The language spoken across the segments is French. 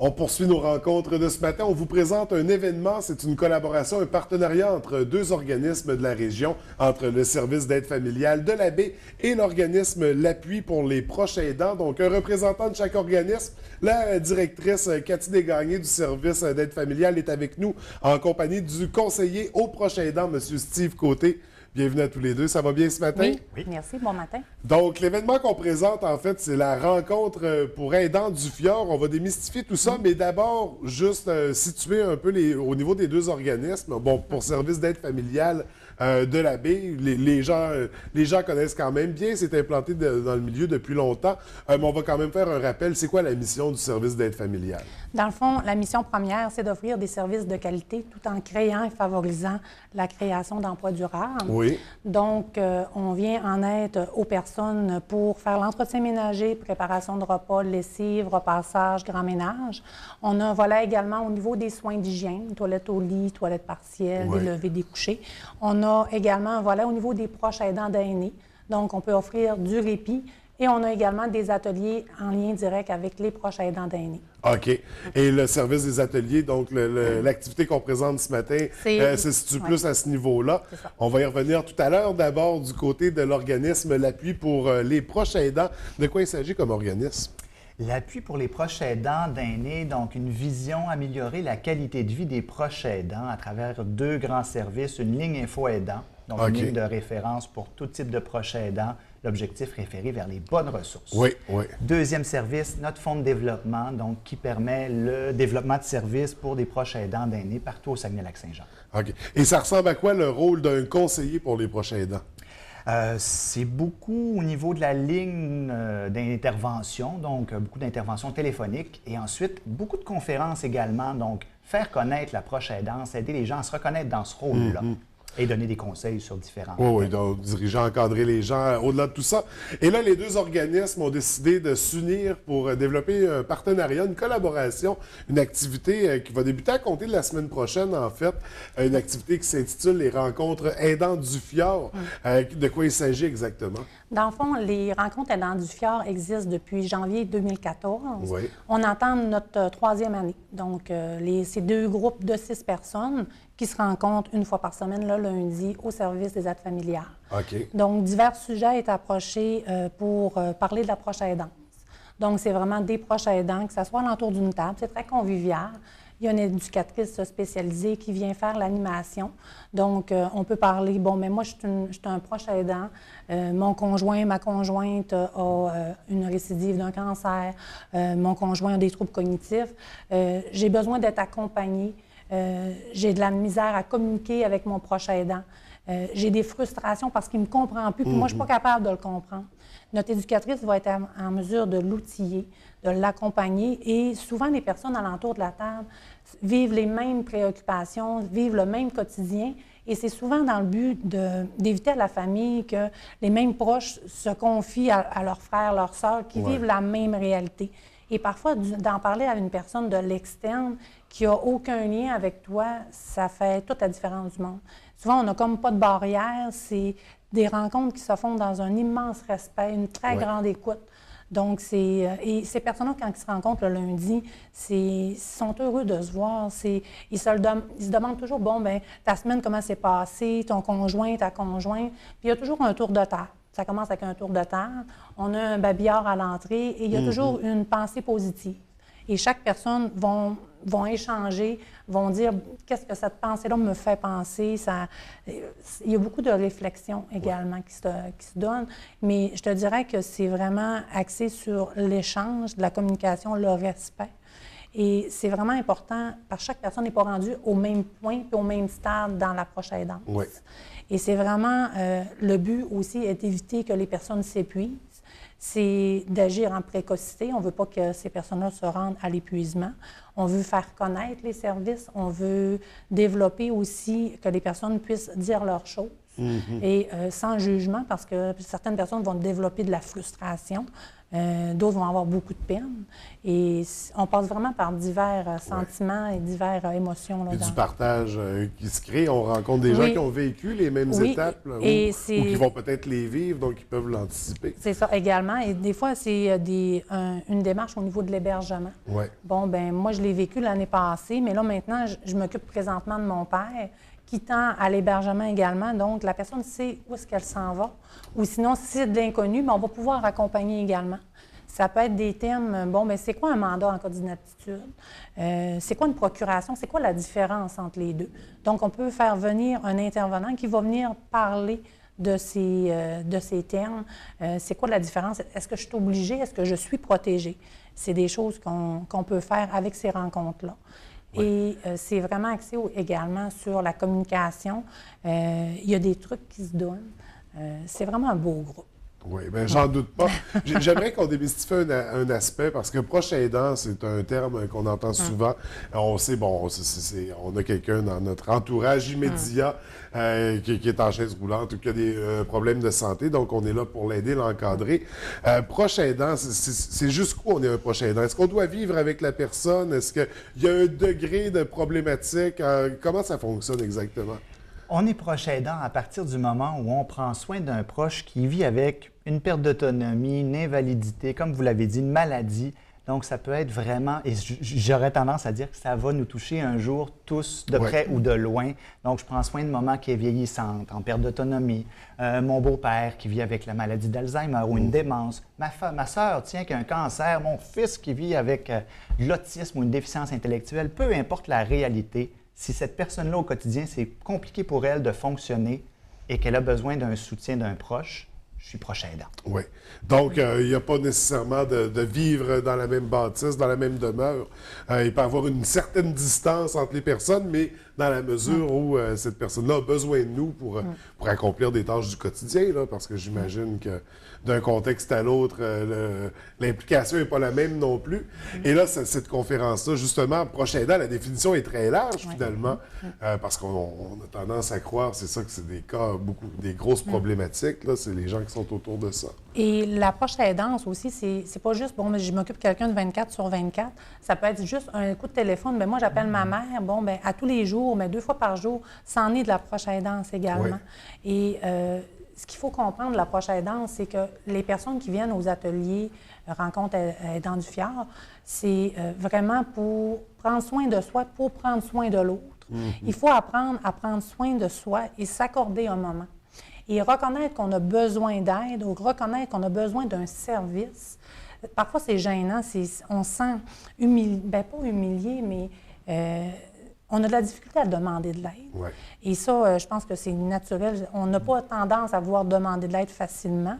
On poursuit nos rencontres de ce matin. On vous présente un événement. C'est une collaboration, un partenariat entre deux organismes de la région, entre le service d'aide familiale de la Baie et l'organisme L'Appui pour les proches aidants. Donc, un représentant de chaque organisme. La directrice Cathy Desgagnés du service d'aide familiale est avec nous en compagnie du conseiller aux proches aidants, M. Steve Côté. Bienvenue à tous les deux. Ça va bien ce matin? Oui, merci. Bon matin. Donc, l'événement qu'on présente, en fait, c'est la rencontre pour aidants du Fjord. On va démystifier tout ça, mais d'abord, juste situer un peu au niveau des deux organismes. Bon, pour service d'aide familiale de la Baie, les gens connaissent quand même bien. C'est implanté dans le milieu depuis longtemps. Mais on va quand même faire un rappel. C'est quoi la mission du service d'aide familiale? Dans le fond, la mission première, c'est d'offrir des services de qualité tout en créant et favorisant la création d'emplois durables. Oui. Donc, on vient en aide aux personnes pour faire l'entretien ménager, préparation de repas, lessive, repassage, grand ménage. On a un volet également au niveau des soins d'hygiène, toilette au lit, toilette partielle, Oui. des levées, des couchers. On a également un volet au niveau des proches aidants d'aînés. Donc, on peut offrir du répit. Et on a également des ateliers en lien direct avec les proches aidants d'aînés. OK. Et le service des ateliers, donc l'activité qu'on présente ce matin, se situe plus à ce niveau-là. On va y revenir tout à l'heure. D'abord, du côté de l'organisme L'Appui pour les proches aidants. De quoi il s'agit comme organisme? L'Appui pour les proches aidants d'aînés, donc une vision améliorer la qualité de vie des proches aidants à travers deux grands services, une ligne info aidant, donc une ligne de référence pour tout type de proches aidants. L'objectif référé vers les bonnes ressources. Oui, oui. Deuxième service, notre fonds de développement, donc qui permet le développement de services pour des proches aidants d'aînés partout au Saguenay-Lac-Saint-Jean. OK. Et ça ressemble à quoi le rôle d'un conseiller pour les proches aidants? C'est beaucoup au niveau de la ligne d'intervention, donc beaucoup d'interventions téléphoniques et ensuite beaucoup de conférences également, donc faire connaître la proche aidance, aider les gens à se reconnaître dans ce rôle-là. Et donner des conseils sur différents thèmes. Oui, donc diriger, encadrer les gens au-delà de tout ça. Et là, les deux organismes ont décidé de s'unir pour développer un partenariat, une collaboration, une activité qui va débuter à compter de la semaine prochaine, en fait. Une activité qui s'intitule les rencontres aidants du Fjord. De quoi il s'agit exactement? Dans le fond, les rencontres aidants du Fjord existent depuis janvier 2014. Oui. On entend notre troisième année. Donc, ces deux groupes de 6 personnes qui se rencontrent une fois par semaine, le lundi, au service des aides familiales. OK. Donc, divers sujets sont approchés pour parler de la proche aidance. Donc, c'est vraiment des proches aidants, que ce soit alentour d'une table. C'est très convivial. Il y a une éducatrice spécialisée qui vient faire l'animation. Donc, on peut parler, bon, mais moi, je suis un proche aidant. Mon conjoint, ma conjointe a une récidive d'un cancer. Mon conjoint a des troubles cognitifs. J'ai besoin d'être accompagnée. J'ai de la misère à communiquer avec mon proche aidant. J'ai des frustrations parce qu'il ne me comprend plus, puis moi, je ne suis pas capable de le comprendre. Notre éducatrice va être en mesure de l'outiller, de l'accompagner, et souvent, les personnes alentour de la table vivent les mêmes préoccupations, vivent le même quotidien, et c'est souvent dans le but d'éviter à la famille que les mêmes proches se confient à leurs frères, leurs sœurs, qui vivent la même réalité. Et parfois, d'en parler à une personne de l'externe qui n'a aucun lien avec toi, ça fait toute la différence du monde. Souvent, on n'a comme pas de barrière. C'est des rencontres qui se font dans un immense respect, une très grande écoute. Donc, et ces personnes-là, quand ils se rencontrent le lundi, ils sont heureux de se voir. Ils se demandent toujours, bon, bien, ta semaine, comment s'est passée, ton conjoint, ta conjointe. Puis il y a toujours un tour de table. Ça commence avec un tour de table. On a un babillard à l'entrée et il y a toujours une pensée positive. Et chaque personne vont échanger, vont dire qu'est-ce que cette pensée-là me fait penser. Il y a beaucoup de réflexions également qui se donnent, mais je te dirais que c'est vraiment axé sur l'échange, la communication, le respect. Et c'est vraiment important, parce que chaque personne n'est pas rendue au même point et au même stade dans l'approche aidante. Oui. Et c'est vraiment le but aussi est d'éviter que les personnes s'épuisent. C'est d'agir en précocité. On ne veut pas que ces personnes-là se rendent à l'épuisement. On veut faire connaître les services. On veut développer aussi que les personnes puissent dire leurs choses. Et sans jugement, parce que certaines personnes vont développer de la frustration. D'autres vont avoir beaucoup de peine. Et on passe vraiment par divers sentiments et diverses émotions. Là, Il y a du partage qui se crée. On rencontre des gens qui ont vécu les mêmes étapes là, ou qui vont peut-être les vivre, donc ils peuvent l'anticiper. C'est ça, également. Et des fois, c'est une démarche au niveau de l'hébergement. Ouais. Bon, ben moi, je l'ai vécu l'année passée, mais là, maintenant, je m'occupe présentement de mon père qui tend à l'hébergement également. Donc, la personne sait où est-ce qu'elle s'en va. Ou sinon, si c'est de l'inconnu, bien, on va pouvoir accompagner également. Ça peut être des thèmes, bon, bien, c'est quoi un mandat en cas d'inaptitude? C'est quoi une procuration? C'est quoi la différence entre les deux? Donc, on peut faire venir un intervenant qui va venir parler de ces termes. C'est quoi la différence? Est-ce que je suis obligée? Est-ce que je suis protégée? C'est des choses qu'on peut faire avec ces rencontres-là. Oui. Et c'est vraiment axé également sur la communication. Il y a des trucs qui se donnent. C'est vraiment un beau groupe. Oui, bien, j'en doute pas. J'aimerais qu'on démystifie un aspect, parce que proche aidant, c'est un terme qu'on entend souvent. On sait, bon, on a quelqu'un dans notre entourage immédiat qui est en chaise roulante ou qui a des problèmes de santé, donc on est là pour l'aider, l'encadrer. Proche aidant, c'est jusqu'où on est un proche aidant? Est-ce qu'on doit vivre avec la personne? Est-ce qu'il y a un degré de problématique? Comment ça fonctionne exactement? On est proche aidant à partir du moment où on prend soin d'un proche qui vit avec une perte d'autonomie, une invalidité, comme vous l'avez dit, une maladie. Donc, ça peut être vraiment, et j'aurais tendance à dire que ça va nous toucher un jour tous, de près ou de loin. Donc, je prends soin de maman qui est vieillissante, en perte d'autonomie, mon beau-père qui vit avec la maladie d'Alzheimer ou une démence, ma sœur, tiens, qui a un cancer, mon fils qui vit avec de l'autisme ou une déficience intellectuelle, peu importe la réalité. Si cette personne-là, au quotidien, c'est compliqué pour elle de fonctionner et qu'elle a besoin d'un soutien d'un proche, je suis proche aidant. Oui. Donc, il n'y a pas nécessairement de vivre dans la même bâtisse, dans la même demeure. Il peut y avoir une certaine distance entre les personnes, mais dans la mesure où cette personne-là a besoin de nous pour accomplir des tâches du quotidien, là, parce que j'imagine que d'un contexte à l'autre, l'implication n'est pas la même non plus. Et là, cette conférence-là, justement, proche aidant, la définition est très large, finalement, parce qu'on a tendance à croire, c'est ça, que c'est des cas, des grosses problématiques, là, c'est les gens qui sont autour de ça. Et la proche aidance aussi, c'est pas juste, bon, je m'occupe de quelqu'un de 24/24. Ça peut être juste un coup de téléphone. Bien, moi, j'appelle ma mère, bon, bien, à tous les jours, mais 2 fois par jour, c'en est de la proche aidance également. Et ce qu'il faut comprendre de la proche aidance, c'est que les personnes qui viennent aux ateliers Rencontre aidant du Fjord, c'est vraiment pour prendre soin de soi, pour prendre soin de l'autre. Il faut apprendre à prendre soin de soi et s'accorder un moment. Et reconnaître qu'on a besoin d'aide ou reconnaître qu'on a besoin d'un service. Parfois, c'est gênant, on se sent humilié, bien pas humilié, mais on a de la difficulté à demander de l'aide. Ouais. Et ça, je pense que c'est naturel. On n'a pas tendance à vouloir demander de l'aide facilement.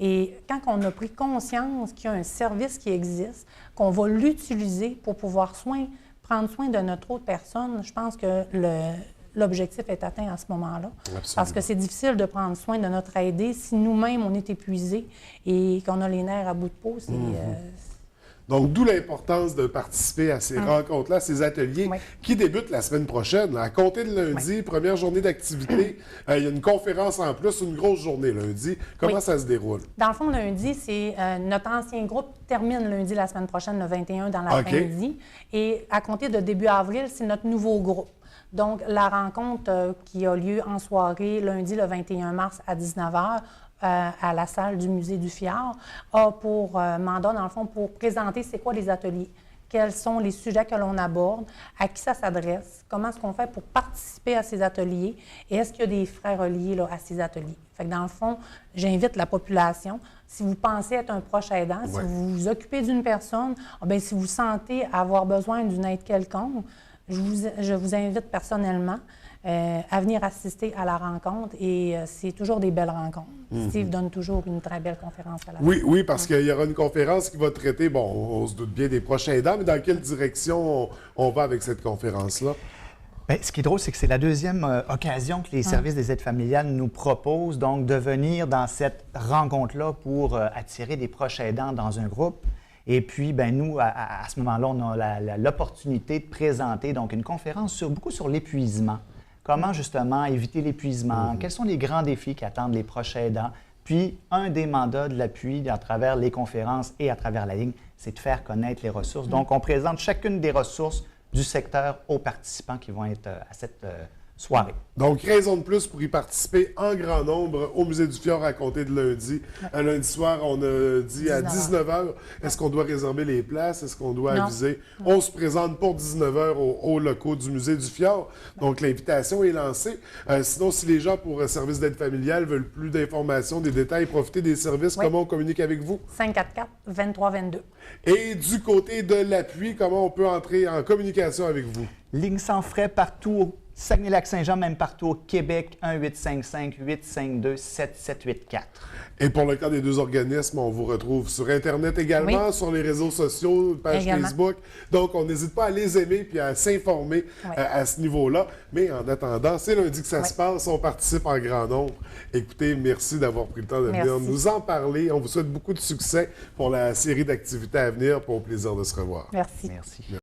Et quand on a pris conscience qu'il y a un service qui existe, qu'on va l'utiliser pour pouvoir prendre soin de notre autre personne, je pense que l'objectif est atteint à ce moment-là. Absolument. Parce que c'est difficile de prendre soin de notre aidé si nous-mêmes, on est épuisés et qu'on a les nerfs à bout de peau. Donc, d'où l'importance de participer à ces rencontres-là, ces ateliers qui débutent la semaine prochaine. Là, à compter de lundi, première journée d'activité, il y a une conférence en plus, une grosse journée lundi. Comment ça se déroule? Dans le fond, lundi, c'est notre ancien groupe termine lundi la semaine prochaine, le 21 dans l'après-midi. Et à compter de début avril, c'est notre nouveau groupe. Donc, la rencontre qui a lieu en soirée, lundi, le 21 mars à 19h, à la salle du Musée du Fjord, a pour mandat, dans le fond, pour présenter c'est quoi les ateliers, quels sont les sujets que l'on aborde, à qui ça s'adresse, comment est-ce qu'on fait pour participer à ces ateliers et est-ce qu'il y a des frais reliés là, à ces ateliers. Fait que dans le fond, j'invite la population, si vous pensez être un proche aidant, si vous vous occupez d'une personne, bien, si vous sentez avoir besoin d'une aide quelconque, je vous invite personnellement à venir assister à la rencontre et c'est toujours des belles rencontres. Steve donne toujours une très belle conférence à la fin. Oui, parce qu'il y aura une conférence qui va traiter, bon, on se doute bien des proches aidants, mais dans quelle direction on va avec cette conférence-là? Bien, ce qui est drôle, c'est que c'est la deuxième occasion que les services des aides familiales nous proposent, donc de venir dans cette rencontre-là pour attirer des proches aidants dans un groupe. Et puis, bien, nous, à ce moment-là, on a l'opportunité de présenter donc une conférence beaucoup sur l'épuisement. Comment, justement, éviter l'épuisement? Quels sont les grands défis qui attendent les proches aidants? Puis, un des mandats de l'appui à travers les conférences et à travers la ligne, c'est de faire connaître les ressources. Donc, on présente chacune des ressources du secteur aux participants qui vont être à cette soirée. Donc, raison de plus pour y participer en grand nombre au Musée du Fjord à compter de lundi. Un lundi soir, on a dit à 19h. Est-ce qu'on doit réserver les places? Est-ce qu'on doit aviser? On se présente pour 19h aux locaux du Musée du Fjord. Donc, l'invitation est lancée. Sinon, si les gens pour service d'aide familiale veulent plus d'informations, des détails, profiter des services, comment on communique avec vous? 544-2322. Et du côté de l'appui, comment on peut entrer en communication avec vous? Ligne sans frais partout au Saguenay-Lac-Saint-Jean, même partout au Québec, 1-855-852-7784. Et pour le cas des deux organismes, on vous retrouve sur Internet également, sur les réseaux sociaux, page Facebook. Donc, on n'hésite pas à les aimer puis à s'informer à ce niveau-là. Mais en attendant, c'est lundi que ça se passe. On participe en grand nombre. Écoutez, merci d'avoir pris le temps de venir nous en parler. On vous souhaite beaucoup de succès pour la série d'activités à venir. Pour le plaisir de se revoir. Merci. Merci.